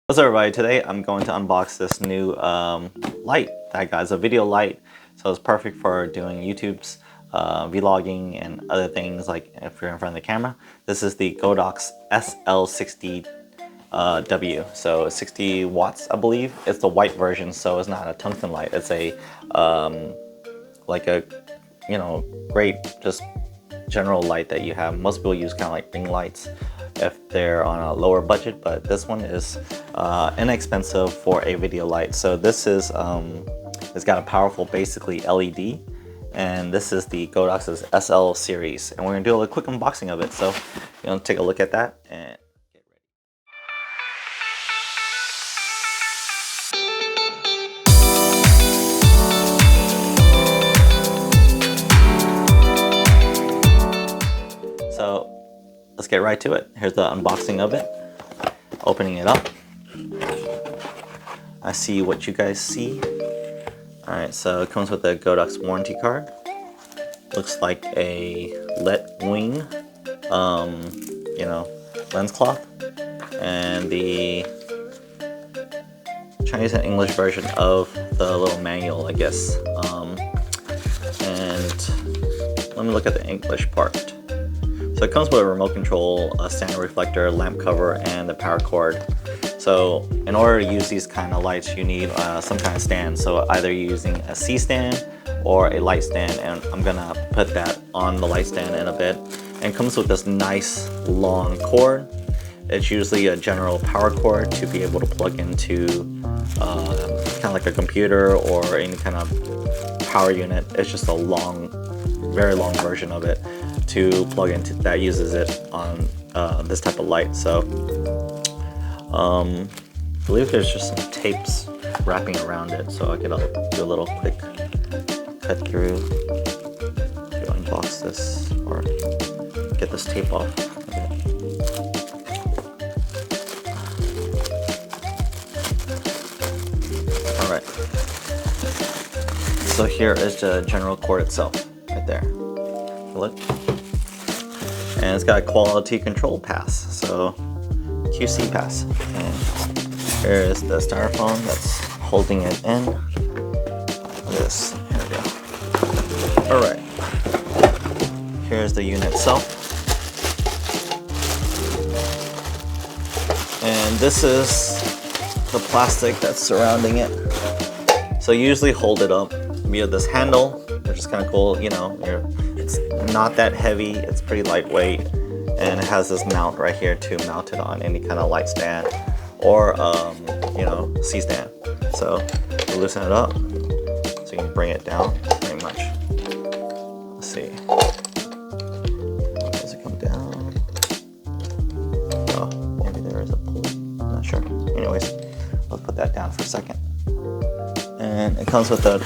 What's up everybody, today I'm going to unbox this new light that I got. It's a video light, so it's perfect for doing YouTube's vlogging and other things, like if you're in front of the camera. This is the Godox SL60W, so 60 watts I believe. It's the white version, so it's not a tungsten light. It's a like a, you know, great just general light that you have. Most people use kind of like ring lights if they're on a lower budget, but this one is inexpensive for a video light. So this is it's got a powerful basically LED, and this is the Godox's SL series, and we're gonna do a quick unboxing of it. So you know, take a look at that and get ready. So let's get right to it. Here's the unboxing of it. Opening it up. I see what you guys see. Alright, so it comes with a Godox warranty card. Looks like a LED wing, you know, lens cloth. And the Chinese and English version of the little manual, I guess. And let me look at the English part. So it comes with a remote control, a standard reflector, lamp cover, and the power cord. So in order to use these kind of lights, you need some kind of stand. So either you're using a C stand or a light stand, and I'm gonna put that on the light stand in a bit. And it comes with this nice long cord. It's usually a general power cord to be able to plug into kind of like a computer or any kind of power unit. It's just a long, very long version of it to plug into that uses it on this type of light. So I believe there's just some tapes wrapping around it, so I could do a little quick cut through to unbox this or get this tape off. Alright, so here is the general cord itself right there. Look. And it's got a quality control pass, so QC pass. And here is the styrofoam that's holding it in. This, here we go. Alright, here's the unit itself. And this is the plastic that's surrounding it. So you usually hold it up via this handle, which is kind of cool. You know, it's not that heavy, it's pretty lightweight, and it has this mount right here to mount it on any kind of light stand or you know, C-stand. So you loosen it up so you can bring it down pretty much. Let's see, does it come down? Oh, maybe there is a pulley, I'm not sure. Anyways, let's put that down for a second. And it comes with a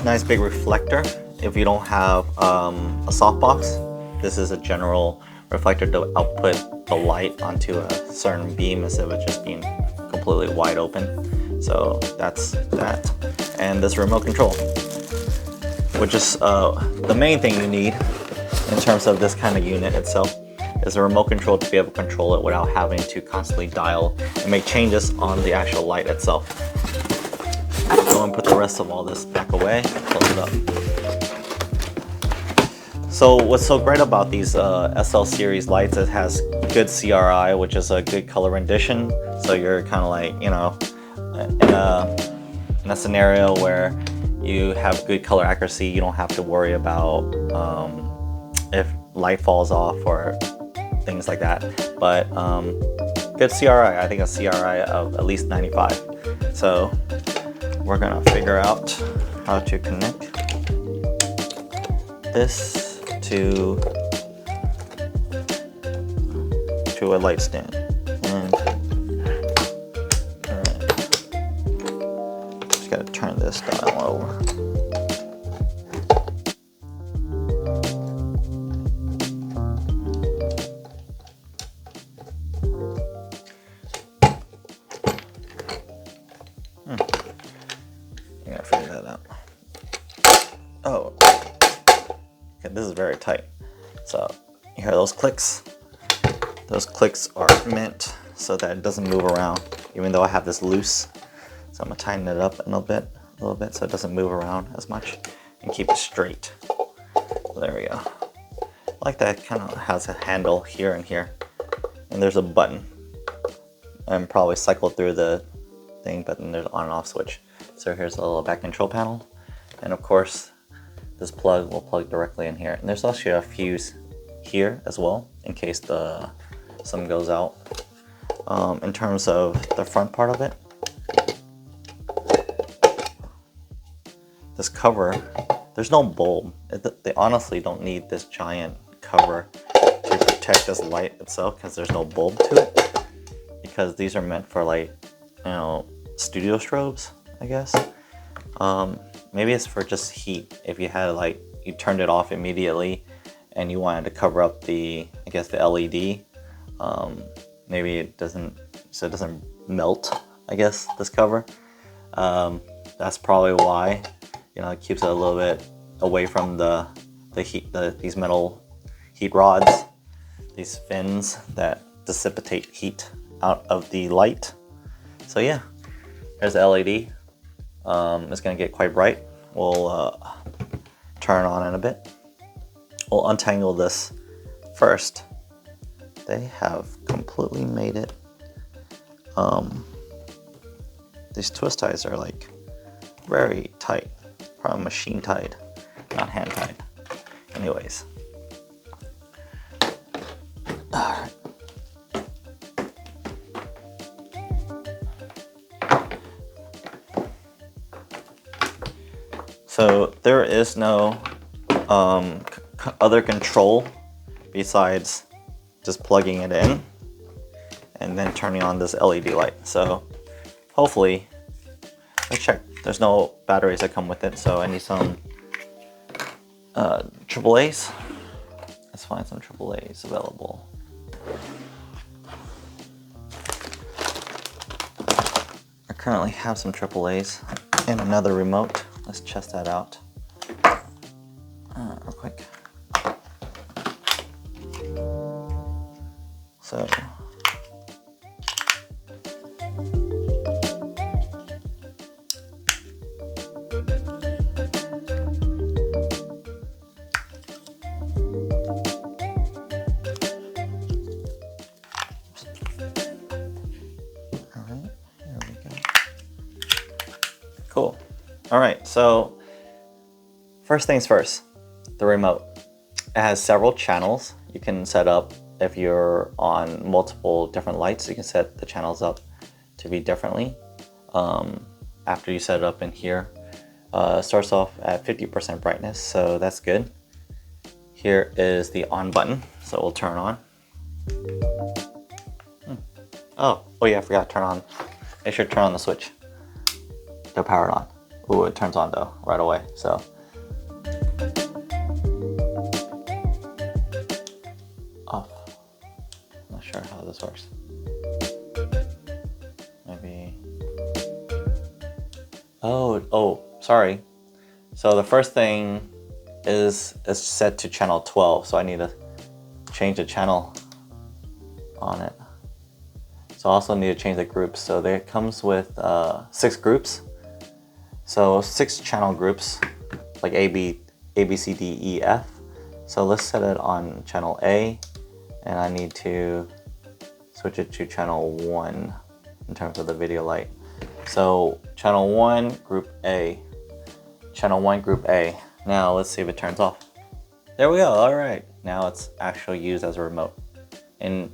Nice Big Reflector. If you don't have a softbox, this is a general reflector to output the light onto a certain beam instead of just being completely wide open. So that's that. And this remote control, which is the main thing you need in terms of this kind of unit itself, is a remote control to be able to control it without having to constantly dial and make changes on the actual light itself. Go and put the rest of all this back away, close it up. So what's so great about these SL series lights, it has good CRI, which is a good color rendition. So you're kind of like, you know, in a scenario where you have good color accuracy, you don't have to worry about if light falls off or things like that. But good CRI, I think a CRI of at least 95. So we're gonna figure out how to connect this to a light stand. And alright, just gotta turn this dial over. I gotta figure that out. Oh, okay, this is very tight. So you hear those clicks? Those clicks are meant so that it doesn't move around, even though I have this loose. So I'm gonna tighten it up a little bit so it doesn't move around as much and keep it straight. There we go. I like that it kind of has a handle here and here. And there's a button. I'm probably cycled through the thing, but then there's an on and off switch. So here's a little back control panel. And of course, this plug will plug directly in here. And there's also a fuse here as well, in case some goes out. In terms of the front part of it, this cover, there's no bulb. They honestly don't need this giant cover to protect this light itself because there's no bulb to it. Because these are meant for, like, you know, studio strobes, I guess. Maybe it's for just heat. If you had, like, you turned it off immediately and you wanted to cover up the, I guess, the LED, maybe it doesn't, so it doesn't melt, I guess, this cover. That's probably why, you know, it keeps it a little bit away from the heat, these metal heat rods, these fins that dissipate heat out of the light. So yeah, there's the LED. It's gonna get quite bright. We'll turn on in a bit. We'll untangle this first. They have completely made it. These twist ties are like very tight, probably machine tied, not hand tied. Anyways. Alright. So there is no other control besides just plugging it in and then turning on this LED light. So hopefully, let's check. There's no batteries that come with it, so I need some AAAs. Let's find some AAAs available. I currently have some AAAs and another remote. Let's test that out real quick. So cool. All right, so first things first, the remote. It has several channels you can set up. If you're on multiple different lights, you can set the channels up to be differently. After you set it up in here, it starts off at 50% brightness, so that's good. Here is the on button, so it will turn on. Oh yeah, I forgot to turn on. Make sure to turn on the switch to power it on. Ooh, it turns on though, right away, so. Off. Not sure how this works. Maybe. Oh, sorry. So the first thing is set to channel 12, so I need to change the channel on it. So I also need to change the groups. So there it comes with 6 groups. So 6 channel groups, like A, B, C, D, E, F. So let's set it on channel A, and I need to switch it to channel 1 in terms of the video light. So channel 1, group A. Channel 1, group A. Now let's see if it turns off. There we go, all right. Now it's actually used as a remote. And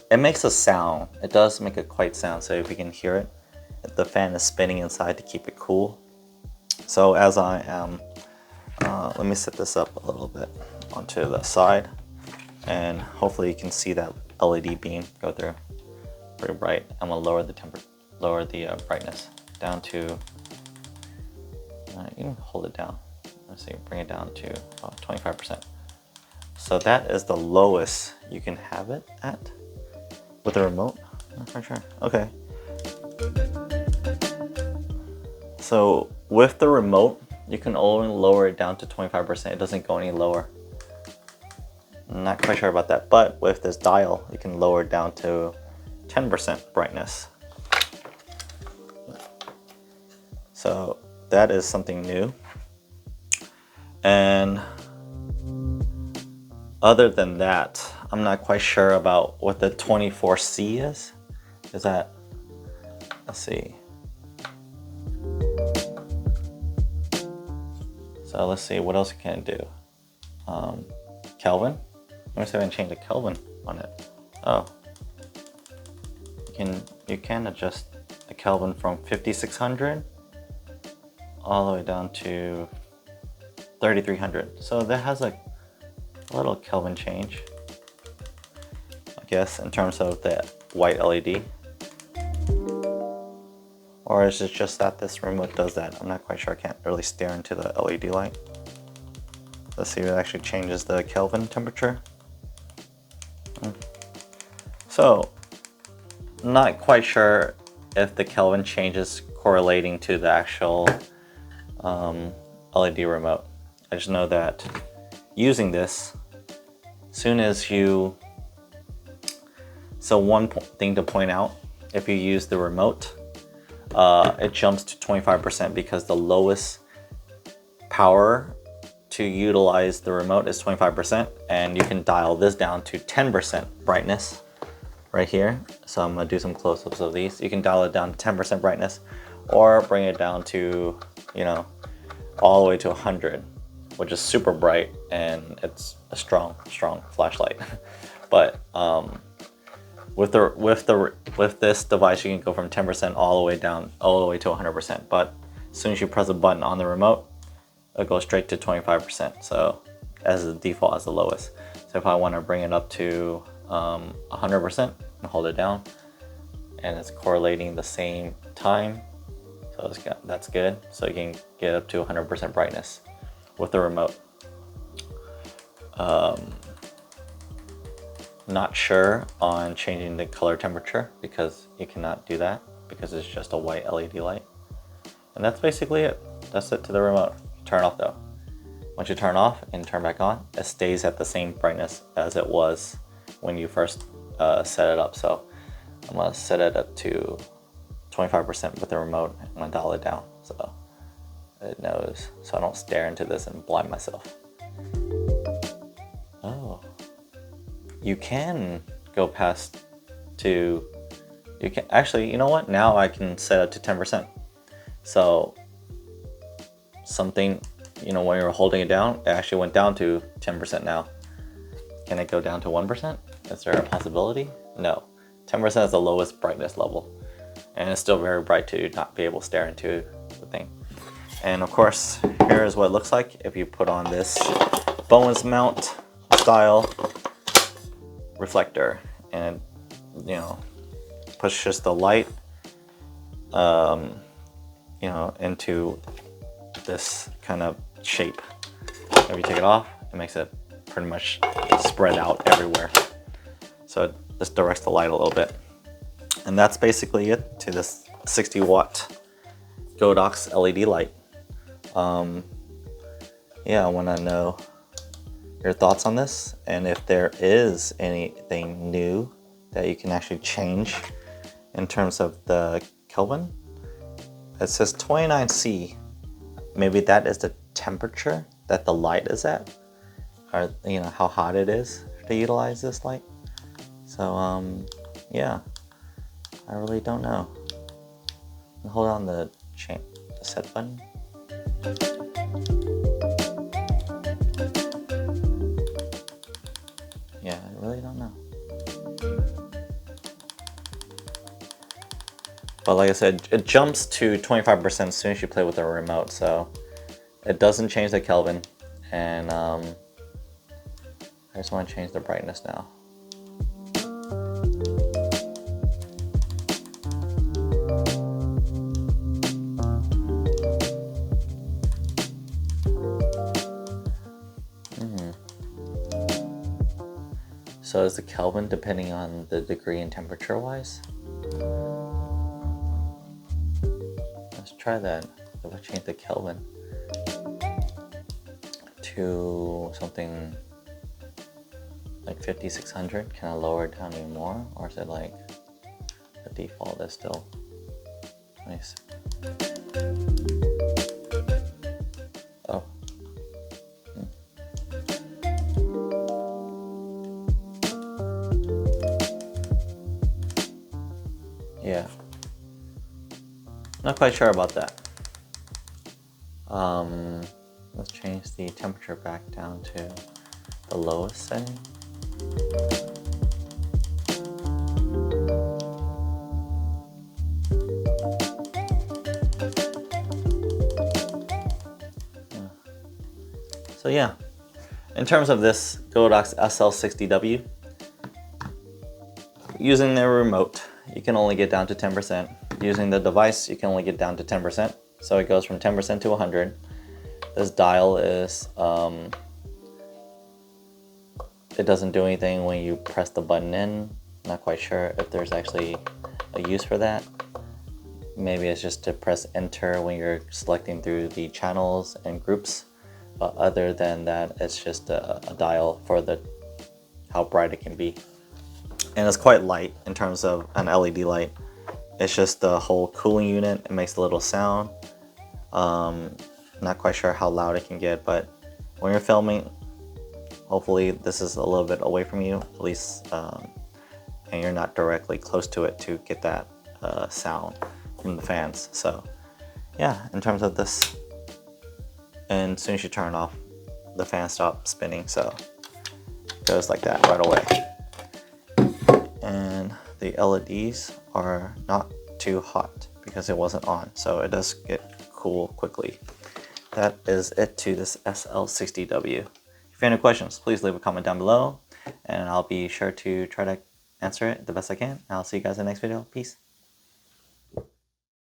it makes a sound. It does make a quite sound, so if you can hear it. The fan is spinning inside to keep it cool. So as I am, let me set this up a little bit onto the side, and hopefully you can see that LED beam go through. Pretty bright. I'm gonna lower the brightness down to. You can hold it down. Let's see, bring it down to 25%. So that is the lowest you can have it at with a remote. Not quite sure. Okay. So with the remote, you can only lower it down to 25%. It doesn't go any lower. I'm not quite sure about that, but with this dial, you can lower it down to 10% brightness. So that is something new. And other than that, I'm not quite sure about what the 24C is. Is that, let's see. So let's see, what else can it do? Kelvin? Let me see if I can change the Kelvin on it. Oh. You can adjust the Kelvin from 5600 all the way down to 3300. So that has a little Kelvin change, I guess, in terms of the white LED. Or is it just that this remote does that? I'm not quite sure. I can't really stare into the LED light. Let's see if it actually changes the Kelvin temperature. So, not quite sure if the Kelvin changes correlating to the actual LED remote. I just know that using this, soon as you... So one thing to point out, if you use the remote, it jumps to 25% because the lowest power to utilize the remote is 25%, and you can dial this down to 10% brightness right here. So I'm gonna do some close-ups of these. You can dial it down to 10% brightness or bring it down to, you know, all the way to 100, which is super bright and it's a strong flashlight. But with this device, you can go from 10% all the way down, all the way to 100%. But as soon as you press a button on the remote, it'll go straight to 25%. So as the default, as the lowest. So if I want to bring it up to 100% and hold it down, and it's correlating the same time, so that's good. So you can get up to 100% brightness with the remote. Not sure on changing the color temperature because you cannot do that because it's just a white LED light. And that's basically it. That's it to the remote. Turn off though. Once you turn off and turn back on, it stays at the same brightness as it was when you first set it up. So I'm gonna set it up to 25% with the remote. I'm gonna dial it down so it knows, so I don't stare into this and blind myself. Oh, you can go past to, you can actually, you know what? Now I can set it to 10%. So something, you know, when you're holding it down, it actually went down to 10% now. Can it go down to 1%? Is there a possibility? No. 10% is the lowest brightness level. And it's still very bright to not be able to stare into the thing. And of course, here is what it looks like if you put on this bonus mount style reflector. And, you know, pushes the light, you know, into this kind of shape. If you take it off, it makes it pretty much spread out everywhere. So it just directs the light a little bit. And that's basically it to this 60 watt Godox LED light. Yeah, I want to know your thoughts on this, and if there is anything new that you can actually change in terms of the Kelvin. It says 29C. Maybe that is the temperature that the light is at, or you know how hot it is to utilize this light. So yeah, I really don't know. Hold on the set button. Yeah, I really don't know. But like I said, it jumps to 25% as soon as you play with the remote, so it doesn't change the Kelvin. And I just want to change the brightness now. So is the Kelvin depending on the degree and temperature wise? Let's try that. If I change the Kelvin to something like 5600. Can I lower it down even more, or is it like the default is still? Let me see. Oh. Yeah. Not quite sure about that. Let's change the temperature back down to the lowest setting. So yeah, in terms of this Godox SL60W, using the remote, you can only get down to 10%. Using the device, you can only get down to 10%. So it goes from 10% to 100. This dial is, it doesn't do anything when you press the button in. Not quite sure if there's actually a use for that. Maybe it's just to press enter when you're selecting through the channels and groups. But other than that, it's just a dial for how bright it can be. And it's quite light in terms of an LED light. It's just the whole cooling unit. It makes a little sound. Not quite sure how loud it can get, but when you're filming, hopefully this is a little bit away from you, at least, and you're not directly close to it to get that sound from the fans. So yeah, in terms of this, and as soon as you turn it off, the fan stops spinning, so it goes like that right away. And the LEDs are not too hot because it wasn't on, so it does get cool quickly. That is it to this SL60W. If you have any questions, please leave a comment down below, and I'll be sure to try to answer it the best I can. I'll see you guys in the next video. Peace.